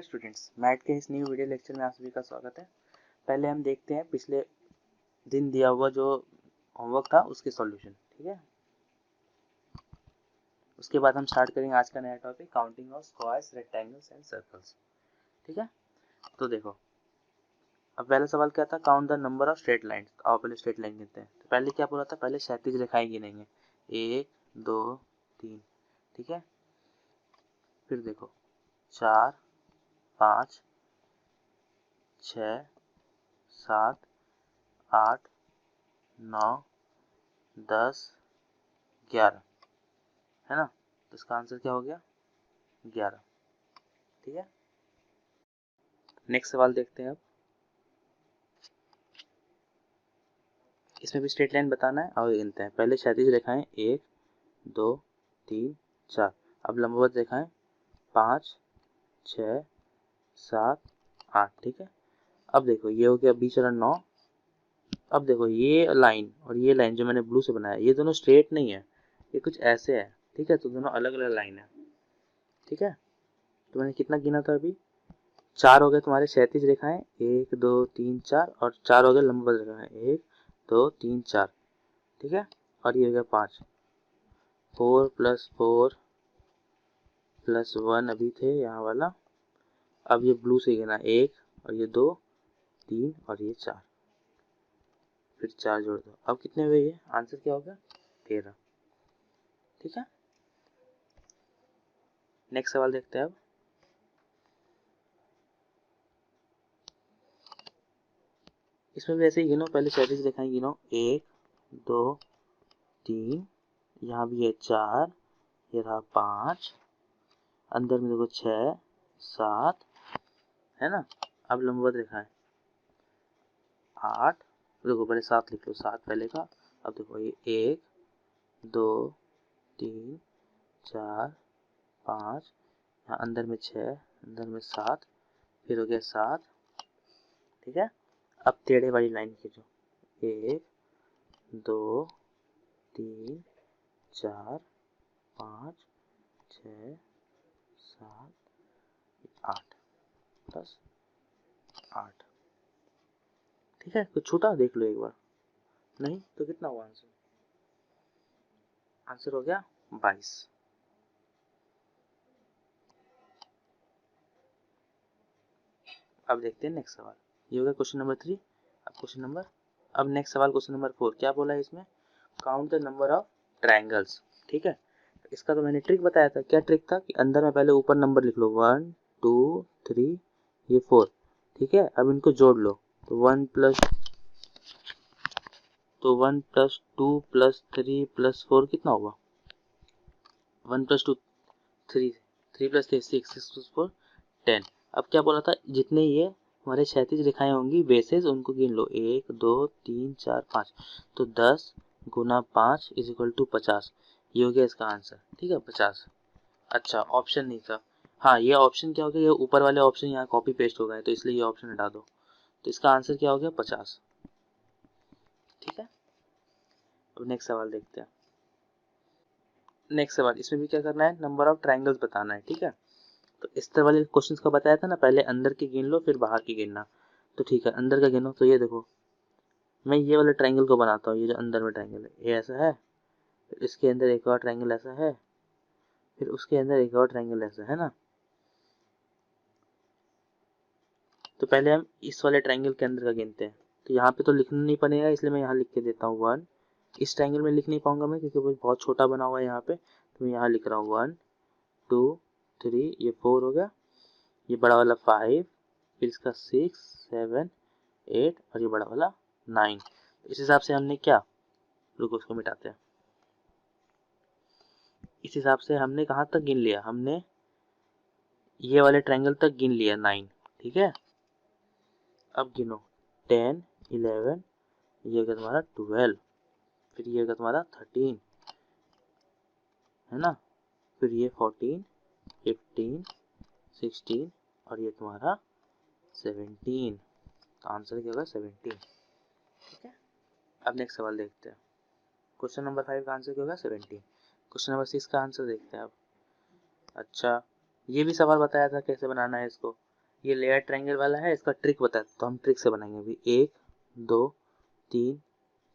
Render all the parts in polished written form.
Students, math के इस new video lecture में आप सभी का स्वागत है। पहले हम देखते हैं पिछले दिन दिया हुआ जो होमवर्क था उसके सॉल्यूशन, ठीक है। उसके बाद हम स्टार्ट करेंगे आज का नया topic, counting of squares, rectangles and circles, ठीक है। तो देखो, अब पहला सवाल क्या था, count the number of straight lines. आओ पहले स्ट्रेट लाइन गिनते हैं। तो पहले क्या बोला था, पहले क्षैतिज रेखाएं गिनेंगे, 1 2 3, ठीक है। फिर देखो 4 5 6 7 8 9 10 11, है ना। तो इसका आंसर क्या हो गया, 11, ठीक है। नेक्स्ट सवाल देखते हैं। अब इसमें भी स्ट्रेट लाइन बताना है और गिनते हैं। पहले क्षैतिज रेखाएं 1 2 3 4, अब लंबवत रेखाएं 5 6 7 8, ठीक है। अब देखो ये हो गया बीच वाला 9। अब देखो ये लाइन और ये लाइन जो मैंने ब्लू से बनाया, ये दोनों स्ट्रेट नहीं है, ये कुछ ऐसे है, ठीक है। तो दोनों अलग अलग लाइन है, ठीक है। तो मैंने कितना गिना था अभी, 4 हो गए तुम्हारे क्षैतिज रेखाएं, 1 2 3 4, और 4 हो गए लंबवत रेखाएं, 1 2 3 4, ठीक है। और ये हो गया 5, 4 + 4 + 1 अभी थे यहाँ वाला। अब ये ब्लू से गिना, 1 और ये 2 3 और ये 4, फिर 4 जोड़ दो। अब कितने हुए, ये आंसर क्या होगा, 13, ठीक है। नेक्स्ट सवाल देखते हैं। अब इसमें भी ऐसे ही गिनो, पहले क्षैतिज रेखाएं गिनो, 1 2 3, यहाँ भी है 4, ये रहा 5, अंदर में देखो 6 7, है ना। अब लंबवत रेखाएं 8, देखो पहले 7 लिख लो, 7 पहले का। अब देखो ये 1 2 3 4 5, यहाँ अंदर में 6, अंदर में 7, फिर हो गया 7, ठीक है। अब टेढ़े वाली लाइन खींचो, 1 2 3 4 5 6 7 8 + 8, ठीक है। कुछ छूटा देख लो एक बार, नहीं तो कितना हुआ आंसर, आंसर हो गया 22। अब देखते हैं नेक्स्ट सवाल, ये हो गया क्वेश्चन नंबर 3। अब नेक्स्ट सवाल क्वेश्चन नंबर 4, क्या बोला है इसमें, count the number of triangles, ठीक है। इसका तो मैंने ट्रिक बताया था। क्या ट्रिक था कि अंदर में पहले ऊपर नंबर लिख लो, 1 2 3 ये 4, ठीक है। अब इनको जोड़ लो, तो 1 + 2 + 3 + 4 कितना होगा, 1 + 2 3, 3 + 3 6, 6 + 4 10। अब क्या बोला था, जितने ये हमारे क्षैतिज रेखाएं होंगी बेसेस, उनको गिन लो, 1 2 3 4 5, तो 10 × 5 = 50। ये हो गया इसका आंसर, ठीक है, 50। अच्छा, ऑप्शन नहीं था, हाँ ये ऑप्शन क्या हो गया, ये ऊपर वाले ऑप्शन यहाँ कॉपी पेस्ट हो गए, तो इसलिए ये ऑप्शन हटा दो। तो इसका आंसर क्या हो गया, 50, ठीक है। अब नेक्स्ट सवाल देखते हैं। नेक्स्ट सवाल, इसमें भी क्या करना है, नंबर ऑफ ट्रायंगल्स बताना है, ठीक है। तो इस तरह वाले क्वेश्चंस का बताया था ना, पहले अंदर की गिन लो फिर बाहर की गिनना। तो ठीक है, अंदर का गिनो। तो ये देखो, मैं ये वाले ट्रायंगल को बनाता हूँ, ये जो अंदर में ट्रायंगल है ये ऐसा है, फिर इसके अंदर एक और ट्रायंगल ऐसा है, फिर उसके अंदर एक और ट्रायंगल ऐसा है ना। तो पहले हम इस वाले ट्रायंगल के अंदर का गिनते हैं। तो यहाँ पे तो लिखना नहीं पड़ेगा, इसलिए मैं यहाँ लिख के देता हूँ 1। इस ट्रायंगल में लिख नहीं पाऊंगा मैं, क्योंकि वो बहुत छोटा बना हुआ है यहाँ पे, तो मैं यहाँ लिख रहा हूँ 1 2 3, ये 4 हो गया, ये बड़ा वाला 5, फिर इसका 6 7 8, और ये बड़ा वाला 9। इस हिसाब से हमने क्या, रुको उसको मिटाते हैं। इस हिसाब से हमने कहाँ तक गिन लिया, हमने ये वाले ट्रायंगल तक गिन लिया 9, ठीक है। अब गिनो 10 11, ये हो गया तुम्हारा 12, फिर ये हो गया तुम्हारा 13, है ना। फिर ये 14 15 16, और ये तुम्हारा 17। तो आंसर क्या होगा, 17, ठीक है। अब नेक्स्ट सवाल देखते हैं। क्वेश्चन नंबर 5 का आंसर क्या होगा, 17। क्वेश्चन नंबर 6 का आंसर देखते हैं अब। अच्छा, ये भी सवाल बताया था कैसे बनाना है इसको। ये लेयर ट्रायंगल वाला है, इसका ट्रिक बताया तो हम ट्रिक से बनाएंगे अभी। 1 2 3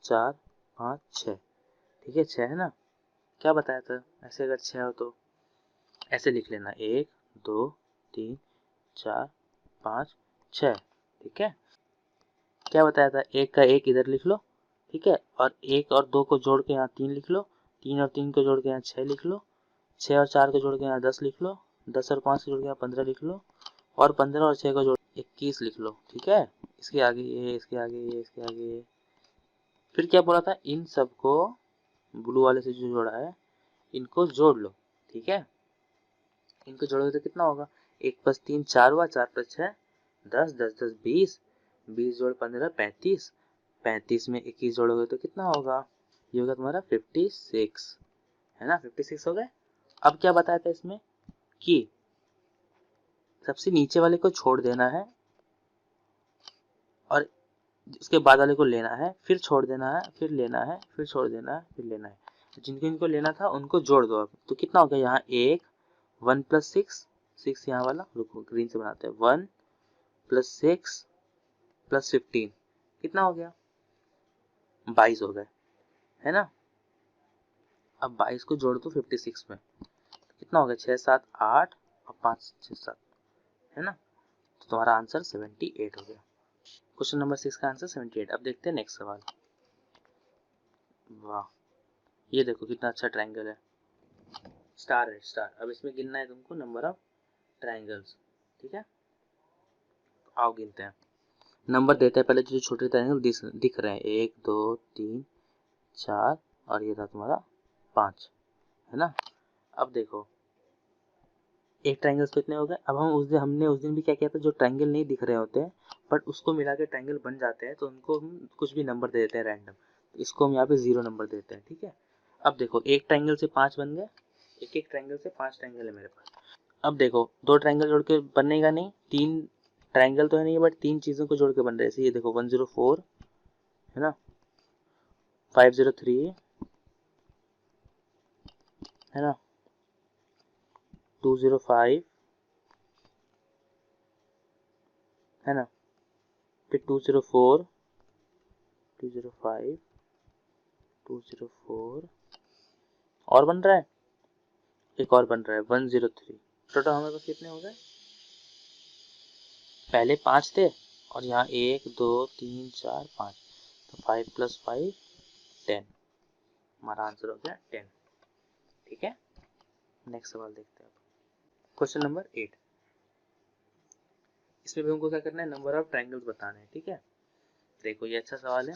4 5 6, ठीक है 6 है ना। क्या बताया था, ऐसे अगर 6 हो तो ऐसे लिख लेना 1 2 3 4 5 6, ठीक है। क्या बताया था, एक का एक इधर लिख लो, ठीक है, और एक और दो को जोड़ के यहाँ 3 लिख लो, 3 और 3 को जोड़ के यहाँ 6 लिख लो, 6 और 4 को जोड़ के यहाँ 10 लिख लो, 10 और 5 को जोड़ के यहाँ 15 लिख लो, और 15 और 6 को जोड़ 21 लिख लो, ठीक है। इसके आगे ये, इसके आगे ये, इसके आगे ये। फिर क्या बोला था, इन सबको ब्लू वाले से जो जोड़ा है इनको जोड़ लो, ठीक है। इनको जोड़ोगे तो कितना होगा, 1 + 3 4 हुआ, 4 + 6 10, 10 10 20, 20 जोड़ 15 35, 35 में 21 जोड़ोगे तो कितना होगा, ये होगा तुम्हारा 56, है ना। 56 हो गए। अब क्या बताया था इसमें कि सबसे नीचे वाले को छोड़ देना है और उसके बाद वाले को लेना है, फिर छोड़ देना है, फिर लेना है, फिर छोड़ देना है, फिर लेना है। जिनको इनको लेना था उनको जोड़ दो। अब तो कितना हो गया, यहाँ 1 + 6, 6 यहाँ वाला, रुको ग्रीन से बनाते हैं, 1 + 6 + 15 कितना हो गया, 22 हो गए, है ना। अब 22 को जोड़ दो 56 में, तो कितना हो गया, 6 7 8 और 5 6 7, है ना। तो तुम्हारा आंसर 78 हो गया। क्वेश्चन नंबर 6 का आंसर 78। अब देखते हैं नेक्स्ट सवाल। वाह, ये देखो कितना अच्छा ट्रायंगल है, स्टार है स्टार। अब इसमें गिनना है तुमको नंबर ऑफ ट्रायंगल्स, ठीक है। तो आओ गिनते हैं, नंबर देते हैं पहले। जो छोटे ट्रायंगल दिख रहे हैं 1 2 3 4 और ये था तुम्हारा 5, है ना। अब देखो एक ट्रायंगल्स कितने हो गए। अब हमने उस दिन भी क्या किया था, जो ट्रायंगल नहीं दिख रहे होते हैं बट उसको मिला के ट्रायंगल बन जाते हैं, तो उनको हम कुछ भी नंबर दे देते हैं रैंडम। तो इसको हम यहाँ पे 0 नंबर देते हैं, ठीक है। अब देखो एक ट्रायंगल से 5 बन गए, एक ट्रायंगल से 5 ट्रायंगल है मेरे पास। अब देखो दो ट्रायंगल जोड़ के बनेगा नहीं, 3 ट्रायंगल तो है नहीं बट 3 चीजों को जोड़ के बन रहे हैं। जैसे ये देखो 104 है ना, 503 है ना, 205 है ना, फिर 204 205 204 और बन रहा है, एक और बन रहा है 103। टोटल हमारे पास कितने हो गए, पहले 5 थे और यहाँ 1 2 3 4 5, तो 5 + 5 10, हमारा आंसर हो गया 10, ठीक है। नेक्स्ट सवाल देखते हैं। क्वेश्चन नंबर 8, इसमें भी हमको क्या करना है, नंबर ऑफ ट्रायंगल्स बताने हैं, ठीक है। देखो ये अच्छा सवाल है,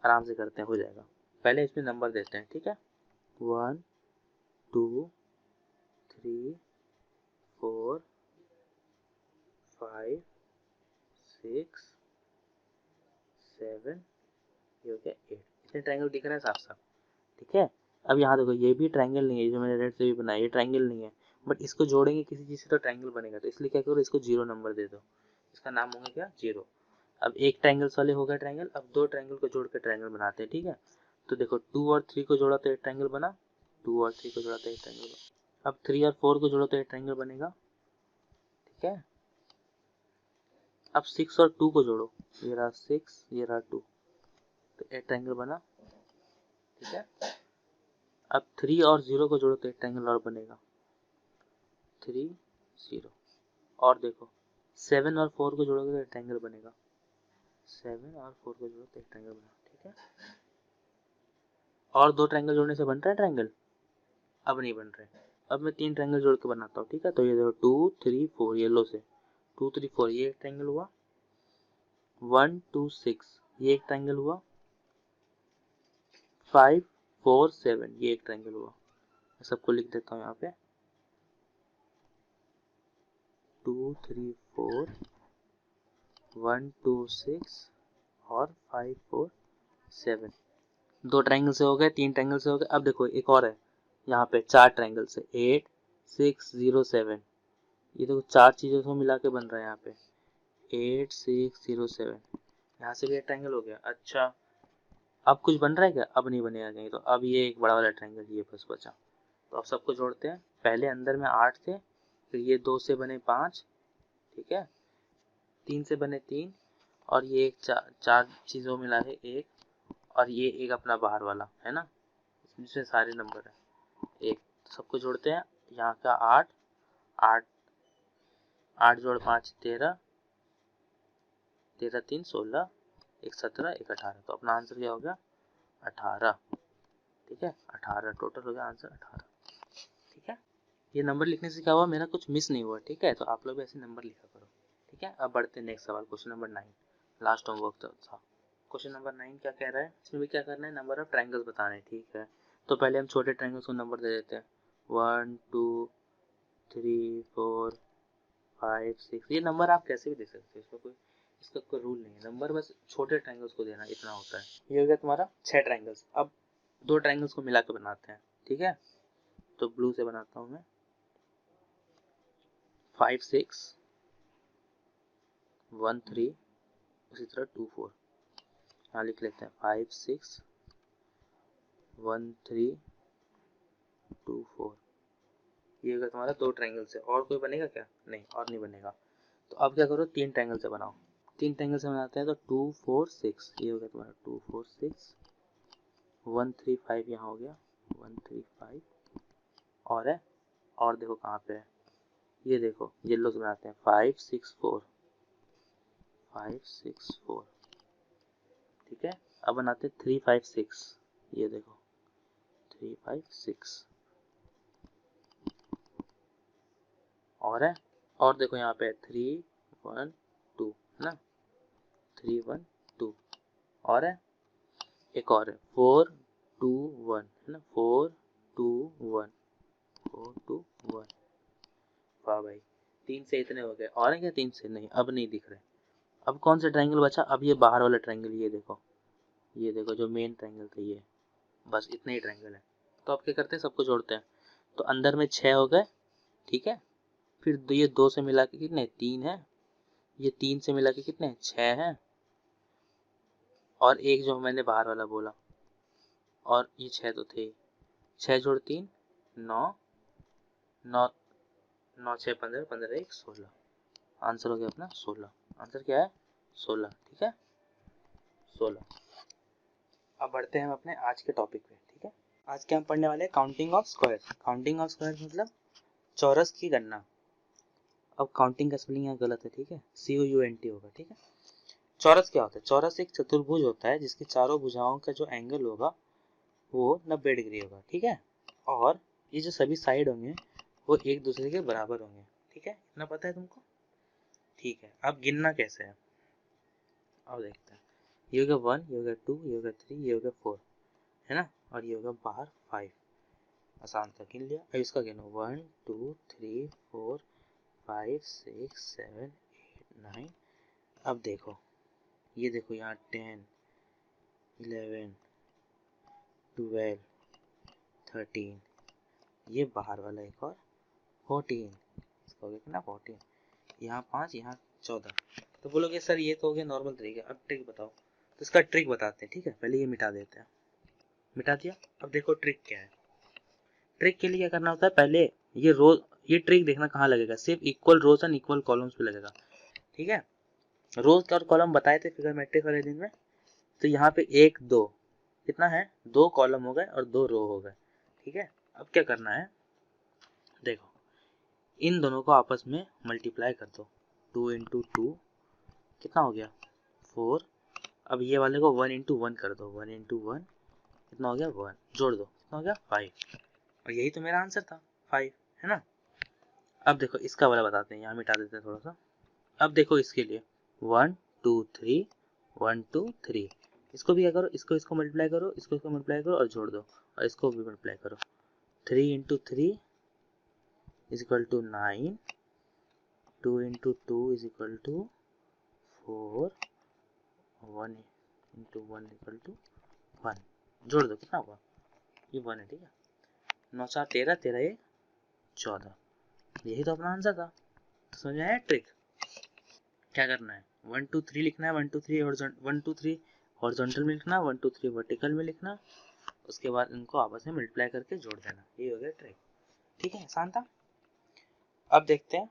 आराम से करते हैं, हो जाएगा। पहले इसमें नंबर देते हैं, ठीक है। 1 2 3 4 5 6 7, ये हो गया 8। इतने ट्रायंगल दिख रहे हैं साफ साफ, ठीक है। अब यहाँ देखो ये भी ट्रायंगल नहीं है, जो मैंने रेड से भी बनाया ये ट्रायंगल नहीं है, बट इसको जोड़ेंगे किसी चीज से तो ट्रायंगल बनेगा। तो इसलिए क्या करो, इसको 0 नंबर दे दो, इसका नाम होगा क्या, 0। अब एक ट्रायंगल्स वाले हो गए ट्रायंगल। अब दो ट्रायंगल को जोड़ के ट्रायंगल बनाते हैं, ठीक है। तो देखो 2 और 3 को जोड़ा तो एक ट्रायंगल बना, 2 और 3 को जोड़ा तो एक ट्रायंगल बना। अब 3 और 4 को जोड़ो तो एक ट्रायंगल बनेगा, ठीक है। अब 6 और 2 को जोड़ो, ये रहा 6 ये रहा 2, तो एक ट्रायंगल बना, ठीक है। अब 3 और 0 को जोड़ो तो एक ट्रायंगल और बनेगा, 3 0। और देखो 7 और 4 को जोड़ोगे तो एक ट्रायंगल बनेगा, 7 और 4 को जोड़ो तो एक ट्रायंगल बना, ठीक है। और दो ट्रायंगल जोड़ने से बन रहा है ट्रायंगल, अब नहीं बन रहे। अब मैं 3 ट्रायंगल जोड़ के बनाता हूँ, ठीक है। तो ये देखो 2 3 4 येलो से 2 3 4, ये एक ट्रायंगल हुआ। 1 2 6 ये एक ट्रायंगल हुआ। 5 4 7 ये एक ट्रायंगल हुआ। मैं सबको लिख देता हूँ यहाँ पे, 2 3 4 1 2 6 और 5 4 7। दो ट्रायंगल से हो गए, 3 ट्रायंगल से हो गए। अब देखो एक और है यहाँ पे, 4 ट्रायंगल से 8 6 0 7, ये देखो 4 चीजों को मिला के बन रहा है यहाँ पे 8 6 0 7। यहाँ से भी एक ट्रायंगल हो गया। अच्छा अब कुछ बन रहा है क्या, अब नहीं बनेगा कहीं। तो अब ये एक बड़ा वाला ट्रायंगल ये बस बचा। तो अब सबको जोड़ते हैं। पहले अंदर में 8 थे, फिर ये 2 से बने 5, ठीक है, 3 से बने 3, और ये एक चार चीज़ों मिला है 1, और ये एक अपना बाहर वाला है ना, जिसमें सारे नंबर है 1, सबको जोड़ते हैं। यहाँ का 8, 8 8 जोड़ 5 13, 13 3 16, 1 17, 1 18, तो अपना आंसर क्या हो गया 18। ठीक है, 18 टोटल हो गया आंसर 18। ठीक है, ये नंबर लिखने से क्या हुआ, मेरा कुछ मिस नहीं हुआ। ठीक है, तो आप लोग भी ऐसे नंबर लिखा करो। ठीक है, अब बढ़ते हैं नेक्स्ट सवाल, क्वेश्चन नंबर 9, लास्ट होमवर्क था। क्वेश्चन नंबर 9 क्या कह रहा है, इसमें भी क्या करना है, नंबर ऑफ ट्रायंगल्स बताना है। ठीक है, तो पहले हम छोटे ट्रायंगल्स को नंबर दे देते हैं, 1 2 3 4 5 6। ये नंबर आप कैसे भी दे सकते हो, इसका कोई रूल नहीं है, नंबर बस छोटे ट्रायंगल्स को देना इतना होता है। ये हो गया तुम्हारा 6 ट्रायंगल्स। अब 2 ट्रायंगल्स को मिला के बनाते हैं। ठीक है, तो ब्लू से बनाता हूँ मैं, 5 6 1 3, उसी तरह 2 4। यहाँ लिख लेते हैं 5 6 1 3 2 4। ये होगा तुम्हारा 2 ट्रायंगल से। और कोई बनेगा क्या, नहीं, और नहीं बनेगा। तो अब क्या करो, 3 ट्रायंगल से बनाओ। 3 ट्रायंगल से बनाते हैं तो 2 4 6, ये हो गया तुम्हारा 2 4 6, 1 3 5, यहाँ हो गया 1 3 5, और है, और देखो कहाँ पे है, ये देखो येलो से बनाते हैं 5 6 4, 5 6 4। ठीक है, अब बनाते हैं 3 5 6, ये देखो 3 5 6, और है, और देखो यहाँ पे 3 1 2 है ना, 3 1 2, और है, एक और है 4 2 1 है ना, 4 2 1 4 2 1। वाह भाई, 3 से इतने हो गए, और है क्या 3 से, नहीं, अब नहीं दिख रहे। अब कौन सा ट्रायंगल बचा, अब ये बाहर वाला ट्रायंगल, ये देखो जो मेन ट्रायंगल था ये, बस इतने ही ट्रायंगल है। तो अब क्या करते हैं, सबको जोड़ते हैं। तो अंदर में 6 हो गए। ठीक है, फिर ये 2 से मिला के कितने 3 है, ये 3 से मिला के कितने 6 हैं, और एक जो मैंने बाहर वाला बोला, और ये 6 तो थे, 6 जोड़ 3 9, 9 9 6 15, 15 1 16, आंसर हो गया अपना 16। आंसर क्या है 16। ठीक है, 16। अब बढ़ते हैं हम अपने आज के टॉपिक पे। ठीक है, आज के हम पढ़ने वाले हैं counting of square. Counting of square मतलब चौरस की गणना। अब काउंटिंग का स्पेलिंग यहाँ गलत है। ठीक है, COUNT होगा। ठीक है, चौरस क्या होता है, चौरस एक चतुर्भुज होता है जिसकी चारों भुजाओं का जो एंगल होगा वो 90 डिग्री होगा। ठीक है, और ये जो सभी साइड होंगे वो एक दूसरे के बराबर होंगे। ठीक है, इतना पता है तुमको। ठीक है, अब गिनना कैसे है, अब देखते हैं। ये होगा 1, ये होगा 2, ये होगा 3, ये होगा 4, है ना, और ये होगा बाहर 5। आसान था, गिन लिया। अब इसका गिनो 1 2 3 4 5 6 7 8 9। अब देखो, ये देखो यहाँ 10 11 12 13, ये बाहर वाला एक और 14, इसका हो गया कितना 14, यहाँ 5, यहाँ 14। तो बोलोगे सर ये तो हो गया नॉर्मल तरीके, अब ट्रिक बताओ। तो इसका ट्रिक बताते हैं। ठीक है, पहले ये मिटा देते हैं, मिटा दिया। अब देखो ट्रिक क्या है। ट्रिक के लिए क्या करना होता है, पहले ये रो, ये ट्रिक देखना कहाँ लगेगा, सिर्फ equal rows and equal columns पे लगेगा। ठीक है, रोज और कॉलम बताए थे फिगरमेट्रिक वाले दिन में, तो यहाँ पे 1 2 कितना है, 2 कॉलम हो गए और 2 रो हो गए। ठीक है, अब क्या करना है, देखो इन दोनों को आपस में मल्टीप्लाई कर दो, 2 इंटू 2 कितना हो गया 4। अब ये वाले को 1 इंटू 1 कर दो, 1 इंटू 1 कितना हो गया 1, जोड़ दो कितना हो गया 5, और यही तो मेरा आंसर था 5, है ना। अब देखो इसका वाला बताते हैं, यहाँ मिटा देते हैं थोड़ा सा। अब देखो इसके लिए 1 2 3 1 2 3, इसको भी क्या करो, इसको मल्टीप्लाई करो, इसको मल्टीप्लाई करो और जोड़ दो, और इसको भी मल्टीप्लाई करो। 3 into 3 is equal to 9, 2 into 2 is equal to 4, 1 into 1 equal to 1, जोड़ दो कितना हुआ, ये 1 है। ठीक है, 9 4 13, 13 1 14, यही तो अपना आंसर था। तो समझ में आया ट्रिक। क्या करना है, 1 2 3 लिखना है, 1 2 3 हॉरिजॉन्टल में लिखना, 1 2 3 वर्टिकल में लिखना, उसके बाद इनको आपस में मल्टीप्लाई करके जोड़ देना, ये हो गया ट्रिक। ठीक है, आसान था। अब देखते हैं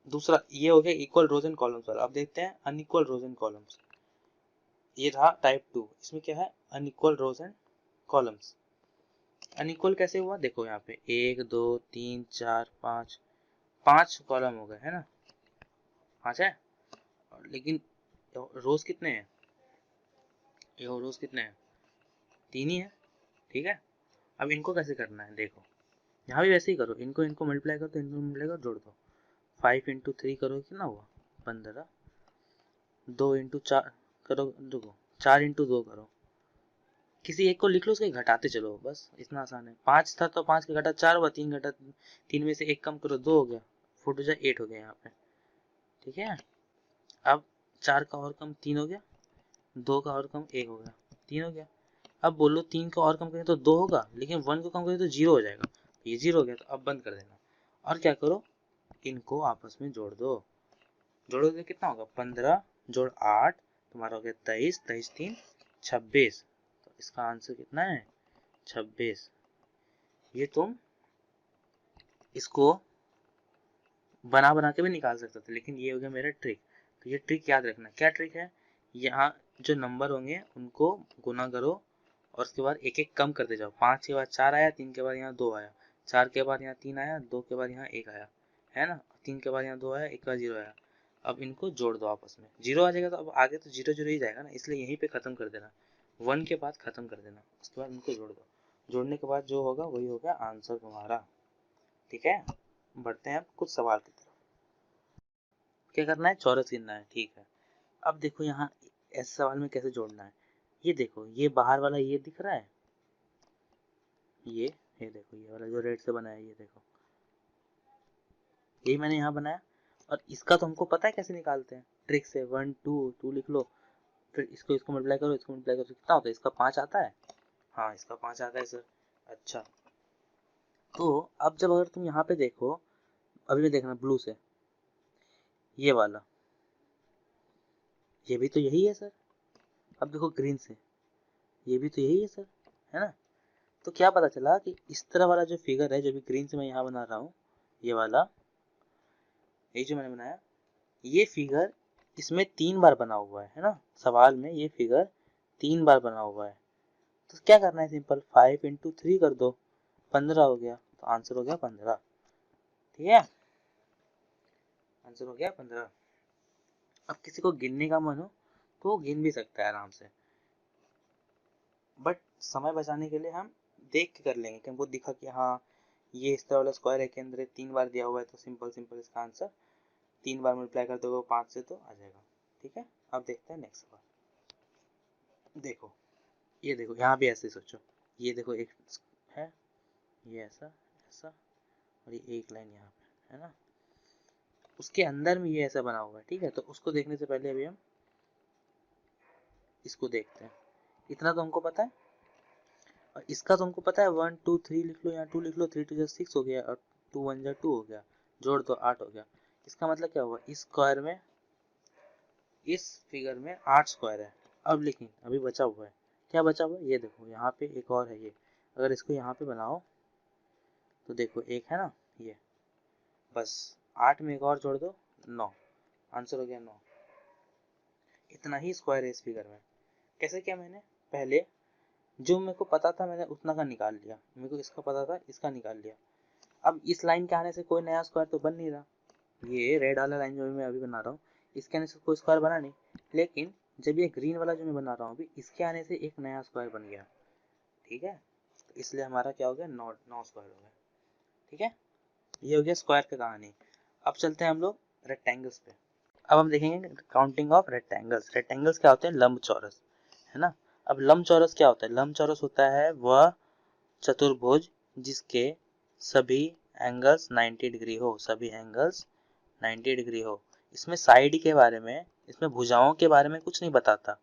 दूसरा ये हो गया इक्वल रोज एंड कॉलम्स वाला। अब देखते हैं अनइक्वल रोज एंड कॉलम्स। ये था टाइप 2, इसमें क्या है unequal rows and columns. Unequal कैसे हुआ, देखो यहाँ पे 1 2 3 4 5, 5 कॉलम हो गए है ना, 5 है। लेकिन रोज कितने हैं, ये रोज कितने हैं, 3 ही है, ठीक है। अब इनको कैसे करना है, देखो यहाँ भी वैसे ही करो, इनको इनको मल्टीप्लाई करो तो इनको मल्टीप्लाई करो, जोड़ दो। 5 इंटू 3 करो कितना हुआ 15, 2 इंटू 4 करो, देखो 4 इंटू 2 करो, किसी एक को लिख लो उसके घटाते चलो, बस इतना आसान है। 5 था तो 5 के घटा 4 हुआ, 3 घटा 3 में से एक कम करो 2 हो गया, 4 2 8 हो गया यहाँ पे, ठीक है। अब 4 का और कम 3 हो गया, 2 का और कम 1 हो गया, 3 हो गया। अब बोलो 3 का और कम करें तो 2 होगा, लेकिन 1 को कम करें तो 0 हो जाएगा, तो ये 0 हो गया, तो अब बंद कर देना। और क्या करो, इनको आपस में जोड़ दो, जोड़ोगे कितना होगा 15 जोड़ 8 तुम्हारा हो गया 23, 23 3 26, तो इसका आंसर कितना है 26। ये तुम इसको बना बना के भी निकाल सकते थे, लेकिन ये हो गया मेरा ट्रिक। तो ये ट्रिक याद रखना, क्या ट्रिक है, यहाँ जो नंबर होंगे उनको गुना करो और उसके बाद एक एक कम करते जाओ। 5 के बाद 4 आया, 3 के बाद यहाँ 2 आया, 4 के बाद यहाँ 3 आया, 2 के बाद यहाँ 1 आया, है ना, 3 के बाद यहाँ 2 आया, 1 के बाद 0 आया। अब इनको जोड़ दो आपस में, 0 आ जाएगा तो अब आगे तो 0 0 ही जाएगा ना, इसलिए यहीं पे खत्म कर देना, 1 के बाद खत्म कर देना, उसके बाद इनको जोड़ दो। जोड़ने के बाद जो होगा वही होगा आंसर तुम्हारा, ठीक है। बढ़ते हैं अब कुछ सवाल की तरफ। क्या करना है, चौरस गिनना है, ठीक है। अब देखो यहाँ ऐसे सवाल में कैसे जोड़ना है, ये देखो ये बाहर वाला ये दिख रहा है, ये देखो ये वाला जो रेड से बना है, ये देखो यही मैंने यहाँ बनाया। और इसका तो हमको पता है कैसे निकालते हैं, ट्रिक से 1 2 2 लिख लो, फिर इसको इसको मल्टीप्लाई करो, इसको मल्टीप्लाई करो, कितना होता है, इसका 5 आता है, हाँ इसका 5 आता है सर। अच्छा, तो अब जब अगर तुम यहाँ पे देखो, अभी में देखना ब्लू से, ये वाला ये भी तो यही है सर। अब देखो ग्रीन से, ये भी तो यही है सर, है ना। तो क्या पता चला कि इस तरह वाला जो फिगर है, जो भी ग्रीन से मैं यहाँ बना रहा हूँ, ये वाला, ये जो मैंने बनाया, ये फिगर इसमें 3 बार बना हुआ है ना, सवाल में ये फिगर 3 बार बना हुआ है। तो क्या करना है, सिंपल 5 इंटू 3 कर दो, 15 हो गया, तो आंसर हो गया 15, ठीक है, आंसर हो गया 15। अब किसी को गिनने का मन हो तो वो गिन भी सकता है आराम से, बट समय बचाने के लिए हम देख के कर लेंगे कि हमको दिखा कि हाँ ये इस तरह वाला स्क्वायर है के अंदर 3 बार दिया हुआ है, तो सिंपल सिंपल इसका आंसर 3 बार मल्टीप्लाई कर दोगे 5 से तो आ जाएगा, ठीक है। अब देखते हैं नेक्स्ट सवाल। देखो ये देखो यहाँ भी ऐसे सोचो, ये देखो एक है, ये ऐसा ऐसा, और ये एक लाइन यहाँ पे है ना, उसके अंदर में ये ऐसा बना हुआ है, ठीक है। तो उसको देखने से पहले अभी हम इसको देखते हैं। इतना तो हमको पता है, और इसका तुमको पता है 1 2 3 लिख लो, यहाँ 2 लिख लो, 3 2 6 हो गया, और 2 1 2 हो गया, जोड़ दो 8 हो गया। इसका मतलब क्या हुआ, इस स्क्वायर में, इस फिगर में 8 स्क्वायर है। अब लेकिन अभी बचा हुआ है, क्या बचा हुआ है, ये देखो यहाँ पे एक और है, ये अगर इसको यहाँ पे बनाओ तो देखो एक है ना, ये बस 8 में एक और जोड़ दो 9, आंसर हो गया 9। इतना ही स्क्वायर है इस फिगर में। कैसे किया मैंने, पहले जो मेरे को पता था मैंने उतना का निकाल लिया, मेरे को इसका पता था इसका निकाल लिया। अब इस लाइन के आने से कोई नया स्क्वायर तो बन नहीं रहा, ये रेड वाला लाइन जो मैं अभी बना रहा हूँ इसके आने से कोई स्क्वायर बना नहीं, लेकिन जब ये ग्रीन वाला जो मैं बना रहा हूँ अभी, इसके आने से एक नया स्क्वायर बन गया, ठीक है। तो इसलिए हमारा क्या हो गया, 9 स्क्वायर हो गया, ठीक है। ये हो गया स्क्वायर की कहानी। अब चलते हैं हम लोग रेक्टेंगल्स पे। अब हम देखेंगे काउंटिंग ऑफ रेक्टेंगल्स। रेक्टेंगल्स क्या होते हैं, लंबचौरस, है ना। अब लंबचौरस क्या होता है, लंबचौरस होता है वह चतुर्भुज जिसके सभी एंगल्स 90 डिग्री हो, सभी एंगल्स 90 डिग्री हो। इसमें साइड के बारे में, इसमें भुजाओं के बारे में कुछ नहीं बताता,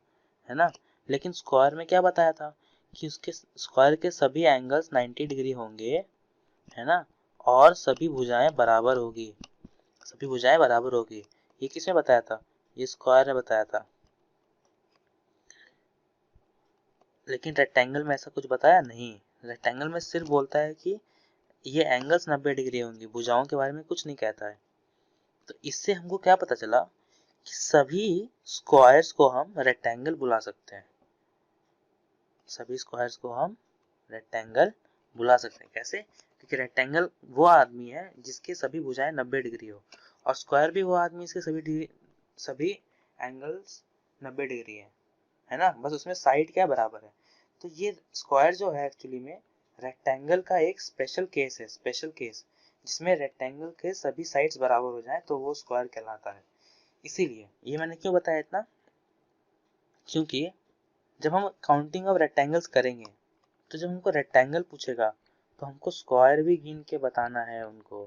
है ना। लेकिन स्क्वायर में क्या बताया था कि उसके स्क्वायर के सभी एंगल्स 90 डिग्री होंगे, है ना, और सभी भुजाएं बराबर होगी, सभी भुजाएं बराबर होगी। ये किसने बताया था, ये स्क्वायर ने बताया था। लेकिन रेक्टेंगल में ऐसा कुछ बताया नहीं, रेक्टेंगल में सिर्फ बोलता है कि ये एंगल्स 90 डिग्री होंगी, भुजाओं के बारे में कुछ नहीं कहता है, तो इससे हमको क्या पता चला कि सभी स्क्वायर्स को हम रेक्टेंगल बुला सकते हैं। सभी स्क्वायर्स को हम रेक्टेंगल बुला सकते हैं। कैसे? क्योंकि रेक्टेंगल वो आदमी है जिसके सभी भुजाएं 90 डिग्री हो, और स्क्वायर भी वो आदमी इसके सभी एंगल्स 90 डिग्री है ना। बस उसमें साइड क्या बराबर है। तो ये स्क्वायर जो है एक्चुअली में रेक्टेंगल का एक स्पेशल केस है, स्पेशल केस, जिसमें रेक्टेंगल के सभी साइड्स बराबर हो जाए तो वो स्क्वायर कहलाता है। इसीलिए ये मैंने क्यों बताया इतना, क्योंकि जब हम काउंटिंग ऑफ रेक्टेंगल्स करेंगे तो जब हमको रेक्टेंगल पूछेगा तो हमको स्क्वायर भी गिन के बताना है उनको।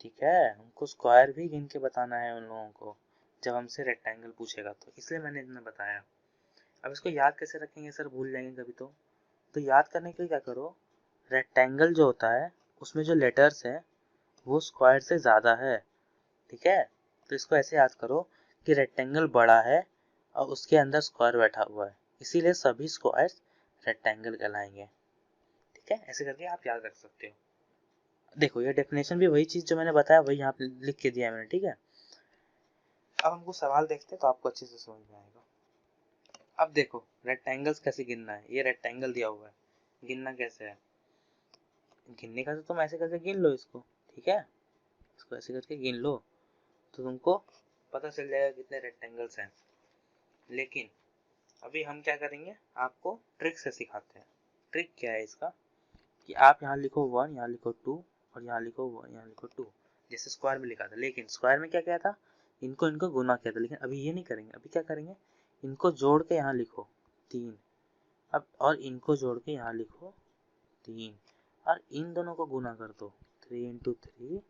ठीक है, हमको स्क्वायर भी गिन के बताना है उन लोगों को जब हमसे रेक्टेंगल पूछेगा। तो इसलिए मैंने इतना बताया। अब इसको याद कैसे रखेंगे सर, भूल जाएंगे कभी तो याद करने के लिए क्या करो, रेक्टेंगल जो होता है उसमें जो लेटर्स हैं वो स्क्वायर से ज़्यादा है। ठीक है, तो इसको ऐसे याद करो कि रेक्टेंगल बड़ा है और उसके अंदर स्क्वायर बैठा हुआ है, इसीलिए सभी स्क्वायर्स रेक्टेंगल कहलाएंगे। ठीक है, ऐसे करके आप याद रख सकते हो। देखो ये डेफिनेशन भी वही चीज़ जो मैंने बताया वही यहाँ पे लिख के दिया है मैंने। ठीक है, अब हमको सवाल देखते हैं तो आपको अच्छे से समझ में आएगा। अब देखो रेक्टेंगल्स कैसे गिनना है। ये रेक्टेंगल दिया हुआ है, गिनना कैसे है। गिनने का तो तुम ऐसे करके गिन लो इसको। ठीक है, इसको ऐसे करके गिन लो तो तुमको पता चल जाएगा कितने रेक्टेंगल्स हैं। लेकिन अभी हम क्या करेंगे, आपको ट्रिक से सिखाते हैं। ट्रिक क्या है इसका कि आप यहाँ लिखो 1, यहाँ लिखो 2 और यहाँ लिखो 1, यहाँ लिखो 2, जैसे स्क्वायर में लिखा था। लेकिन स्क्वायर में क्या किया था, इनको गुना किया था। लेकिन अभी ये नहीं करेंगे। अभी क्या करेंगे, इनको जोड़ के यहाँ लिखो 3, अब और इनको जोड़ के यहाँ लिखो 3 और इन दोनों को गुना कर दो। 3 × 3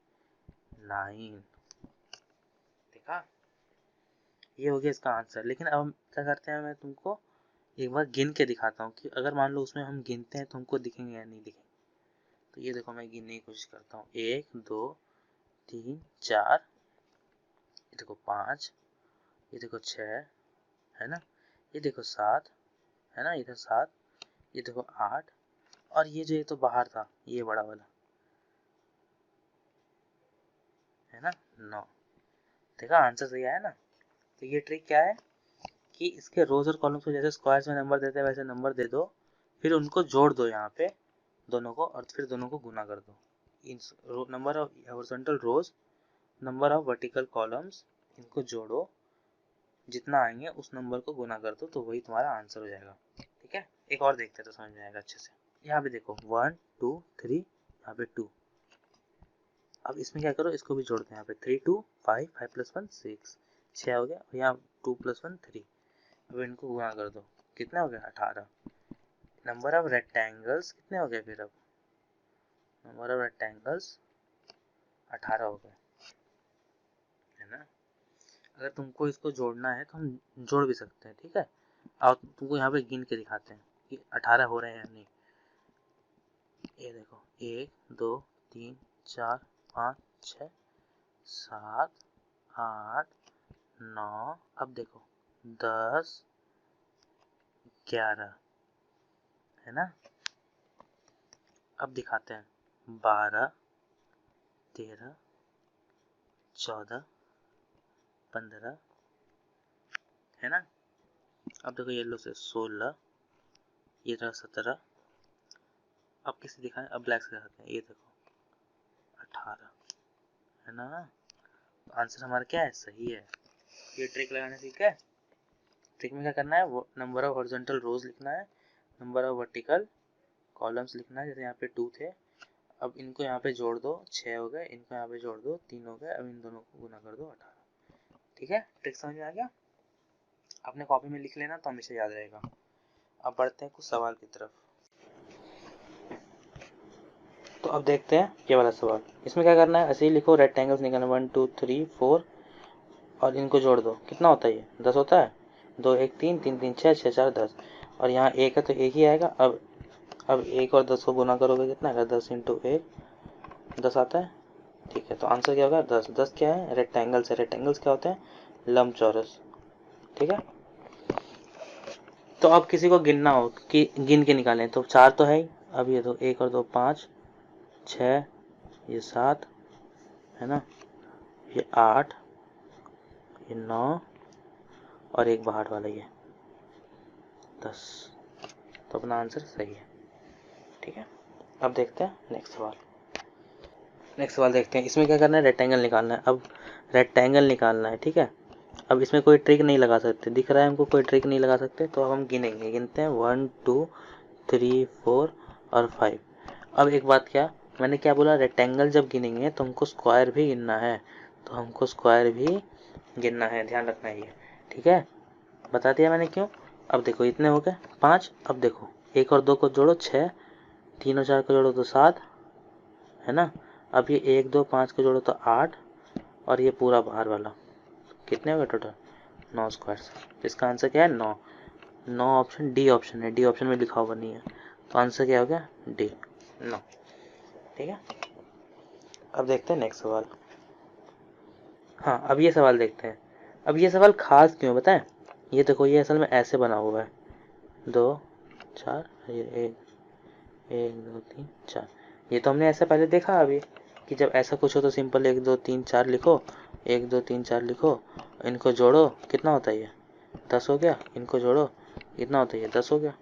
9। देखा, ये हो गया इसका आंसर। लेकिन अब हम क्या करते हैं, मैं तुमको एक बार गिन के दिखाता हूँ कि अगर मान लो उसमें हम गिनते हैं तो हमको दिखेंगे या नहीं दिखेंगे। तो ये देखो मैं गिनने की कोशिश करता हूँ। 1 2 3 4, ये देखो 5, ये देखो 6 है ना, ये देखो 7 है ना, इधर 7, ये देखो 8 और ये जो ये तो बाहर था ये बड़ा वाला है ना 9। देखा आंसर सही आया ना। तो ये ट्रिक क्या है कि इसके रोज और कॉलम्स को जैसे स्क्वायर्स में नंबर देते हैं वैसे नंबर दे दो, फिर उनको जोड़ दो यहाँ पे दोनों को, और फिर दोनों को गुना कर दो। इन number of horizontal rows, number of vertical columns, इनको जोड़ो, जितना आएंगे उस नंबर को गुना कर दो तो वही तुम्हारा आंसर हो जाएगा। ठीक है, एक और देखते हैं तो समझ में आएगा अच्छे से। यहाँ पे देखो 1 2 3, यहाँ पे 2। अब इसमें क्या करो, इसको भी जोड़ते हैं। यहाँ पे 3 2 5, 5 + 1 6, 6 हो गया, और यहाँ 2 + 1 3। अब इनको गुना कर दो, कितना हो गया 18। नंबर ऑफ रेक्टेंगल्स कितने हो गए फिर, अब नंबर ऑफ रेक्टेंगल्स 18 हो गए, है ना। अगर तुमको इसको जोड़ना है तो हम जोड़ भी सकते हैं। ठीक है, और तुमको यहाँ पे गिन के दिखाते हैं कि 18 हो रहे हैं या नहीं। ये देखो 1 2 3 4 5 6 7 8 9, अब देखो 10 11 है ना। अब दिखाते हैं 12 13 14 15 है ना। अब देखो येलो से 16, ये रहा 17। अब किसे दिखाएं, अब ब्लैक से दिखाते हैं। ये देखो 18 है ना। आंसर हमारा क्या है, सही है। ये ट्रिक लगाने सीखा है। ट्रिक में क्या करना है, वो नंबर ऑफ हॉरिजॉन्टल रोज लिखना है, नंबर ऑफ वर्टिकल कॉलम्स लिखना है। जैसे यहाँ पे 2 थे, अब इनको यहाँ पे जोड़ दो 6 हो गए, इनको यहाँ पे जोड़ दो 3 हो गए, अब इन दोनों को गुना कर दो 18। ठीक है, ट्रिक समझ में आ गया। अपने कॉपी में लिख लेना तो हमेशा याद रहेगा। अब बढ़ते हैं कुछ सवाल की तरफ। तो अब देखते हैं ये वाला सवाल। इसमें क्या करना है, ऐसे ही लिखो, रेक्टेंगल्स निकालना 1 2 3 4 और इनको जोड़ दो। कितना होता है, ये 10 होता है। 2 1 3 3 3 6 6 4 10, और यहाँ 1 है तो 1 ही आएगा। अब 1 और 10 को गुना करोगे कितना आएगा, 10 × 1 10 आता है। ठीक है, तो आंसर क्या होगा 10। 10 क्या है, रेक्टेंगल्स है। रेक्टेंगल्स क्या होते हैं, लंबचौरस। ठीक है, तो अब किसी को गिनना हो कि गिन के निकालें तो 4 तो है ही। अब ये तो 1 और 2 5 6, ये 7 है ना, ये 8, ये 9 और एक बाहर वाला ये 10। तो अपना आंसर सही है। ठीक है, अब देखते हैं नेक्स्ट सवाल देखते हैं। इसमें क्या करना है, रेक्टेंगल निकालना है। अब रेक्टेंगल निकालना है, ठीक है। अब इसमें कोई ट्रिक नहीं लगा सकते, दिख रहा है हमको, कोई ट्रिक नहीं लगा सकते। तो अब हम गिनते हैं 1 2 3 4 और 5। अब एक बात, क्या मैंने क्या बोला, रेक्टेंगल जब गिनेंगे तो हमको स्क्वायर भी गिनना है, तो हमको स्क्वायर भी गिनना है, ध्यान रखना है ये। ठीक है, बता दिया मैंने क्यों। अब देखो इतने हो गए 5। अब देखो 1 और 2 को जोड़ो 6, 3 और 4 को जोड़ो तो 7, है ना। अब ये 1 2 5 को जोड़ो तो 8 और ये पूरा बाहर वाला कितने हो गए टोटल, 9 स्क्वायर। इसका आंसर क्या है, 9। 9 ऑप्शन डी ऑप्शन है, डी ऑप्शन में लिखा हुआ नहीं है, तो आंसर क्या हो गया, डी, 9। ठीक है, अब देखते हैं नेक्स्ट सवाल। हाँ, अब ये सवाल देखते हैं। अब ये सवाल खास क्यों बताएं। ये देखो, ये असल में ऐसे बना हुआ है, 2 4, ये 1 2 3 4। ये तो हमने ऐसे पहले देखा अभी, कि जब ऐसा कुछ हो तो सिंपल 1 2 3 4 लिखो, 1 2 3 4 लिखो, इनको जोड़ो, कितना होता है ये 10 हो गया। इनको जोड़ो, कितना होता है ये 10 हो गया,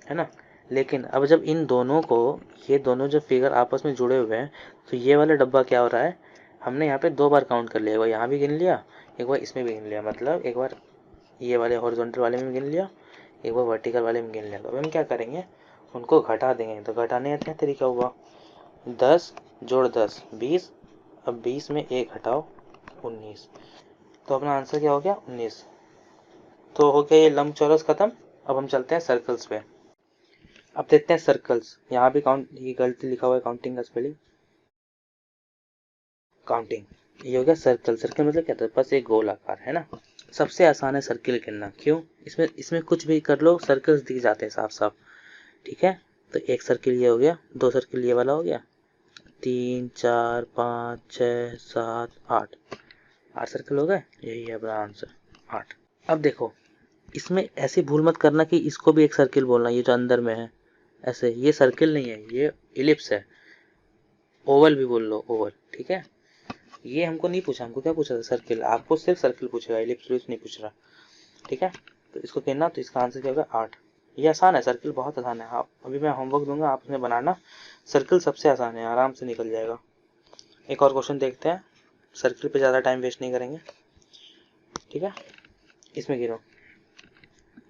है ना। लेकिन अब जब इन दोनों को, ये दोनों जो फिगर आपस में जुड़े हुए हैं, तो ये वाला डब्बा क्या हो रहा है, हमने यहाँ पे 2 बार काउंट कर लिया। एक बार यहाँ भी गिन लिया, एक बार इसमें भी गिन लिया। मतलब एक बार ये वाले हॉरिजॉन्टल वाले में गिन लिया, एक बार वर्टिकल वाले में गिन लिया। तो अब हम क्या करेंगे, उनको घटा देंगे। तो घटाने का क्या तरीका हुआ, 10 जोड़ 10 20। अब 20 में 1 घटाओ 19। तो अपना आंसर क्या हो गया, 19। तो हो गया ये लंबचौरस खत्म। अब हम चलते हैं सर्कल्स पे। अब देखते हैं सर्कल्स। यहाँ भी काउंट, ये गलती लिखा हुआ है, काउंटिंग का स्पेलिंग, काउंटिंग। ये हो गया सर्कल। सर्कल मतलब क्या था, बस एक गोल आकार, है ना। सबसे आसान है सर्किल गिनना, क्यों, इसमें कुछ भी कर लो सर्कल्स दिख जाते हैं साफ साफ। ठीक है, तो एक सर्किल ये हो गया, 2 सर्किल ये वाला हो गया, 3 4 5 6 7 8, 8 सर्कल हो गए। यही है अपना आंसर, 8। अब देखो, इसमें ऐसी भूल मत करना कि इसको भी एक सर्किल बोलना, ये जो अंदर में है ऐसे, ये सर्किल नहीं है, ये इलिप्स है। ओवल भी बोल लो, ओवल, ठीक है। ये हमको नहीं पूछा, हमको क्या पूछा था, सर्किल। आपको सिर्फ सर्किल पूछेगा, इलिप्स नहीं पूछ रहा। ठीक है, तो इसको कहना, तो इसका आंसर क्या होगा, 8। ये आसान है, सर्किल बहुत आसान है। आप अभी मैं होमवर्क दूंगा, आप उसमें बनाना। सर्किल सबसे आसान है, आराम से निकल जाएगा। एक और क्वेश्चन देखते हैं, सर्किल पे ज़्यादा टाइम वेस्ट नहीं करेंगे। ठीक है, इसमें गिनो,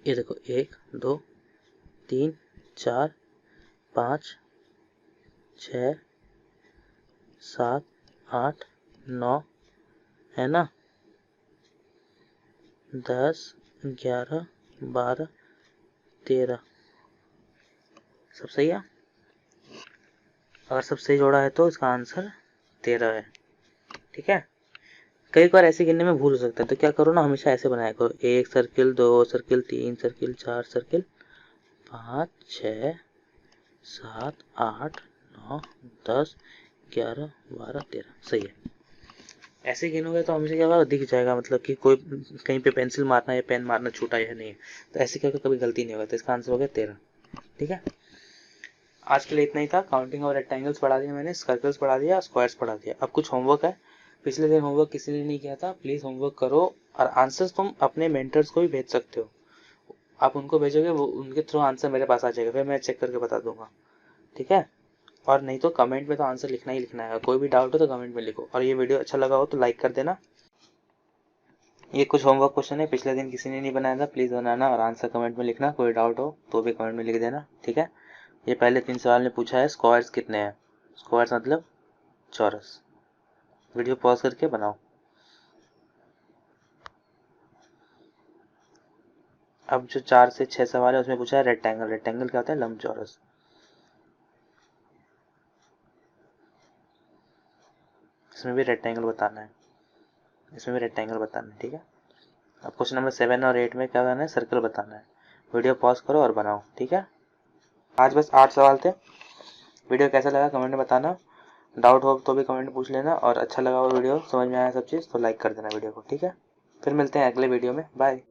ये देखो 1 2 3 4 5 6 7 8 9, है ना, 10 11 12 13। सब सही है। अगर सब सही जोड़ा है तो इसका आंसर 13 है। ठीक है, कई बार ऐसे गिनने में भूल हो सकता है, तो क्या करो ना, हमेशा ऐसे बनाया करो, 1 सर्किल 2 सर्किल 3 सर्किल 4 सर्किल 5 6 7 8 9 10 11 12 13। सही है। ऐसे गिनोगे तो हमेशा क्या होगा, दिख जाएगा, मतलब कि कोई कहीं पे पेंसिल मारना या पेन मारना छूटा या नहीं, तो ऐसे क्या कभी गलती नहीं होगा। तो इसका आंसर हो गया 13। ठीक है, आज के लिए इतना ही था। काउंटिंग और रेक्टेंगल्स पढ़ा दिया मैंने, सर्कल्स पढ़ा दिया, स्क्वायर्स पढ़ा दिया। अब कुछ होमवर्क है, पिछले दिन होमवर्क किसी ने नहीं किया था, प्लीज होमवर्क करो। और आंसर्स तुम अपने मेंटर्स को भी भेज सकते हो, आप उनको भेजोगे, वो उनके थ्रू आंसर मेरे पास आ जाएगा, फिर मैं चेक करके बता दूंगा। ठीक है, और नहीं तो कमेंट में तो आंसर लिखना ही लिखना है। कोई भी डाउट हो तो कमेंट में लिखो, और ये वीडियो अच्छा लगा हो तो लाइक कर देना। ये कुछ होमवर्क क्वेश्चन है, पिछले दिन किसी ने नहीं बनाया था, प्लीज बनाना और आंसर कमेंट में लिखना। कोई डाउट हो तो भी कमेंट में लिख देना। ठीक है, ये पहले 3 सवाल ने पूछा है स्क्वायर्स कितने हैं, स्क्वायर्स मतलब चौरस। वीडियो पॉज करके बनाओ। अब जो 4 से 6 सवाल है उसमें पूछा है रेक्टेंगल। रेक्टेंगल क्या होता है, लंबचौरस। इसमें भी रेक्टेंगल बताना है, इसमें भी रेक्टेंगल बताना है। ठीक है, अब क्वेश्चन नंबर 7 और 8 में क्या बताना है, सर्कल बताना है। वीडियो पॉज करो और बनाओ। ठीक है, आज बस 8 सवाल थे। वीडियो कैसा लगा कमेंट में बताना, डाउट हो तो भी कमेंट में पूछ लेना, और अच्छा लगा वो वीडियो, समझ में आया सब चीज़, तो लाइक कर देना वीडियो को। ठीक है, फिर मिलते हैं अगले वीडियो में, बाय।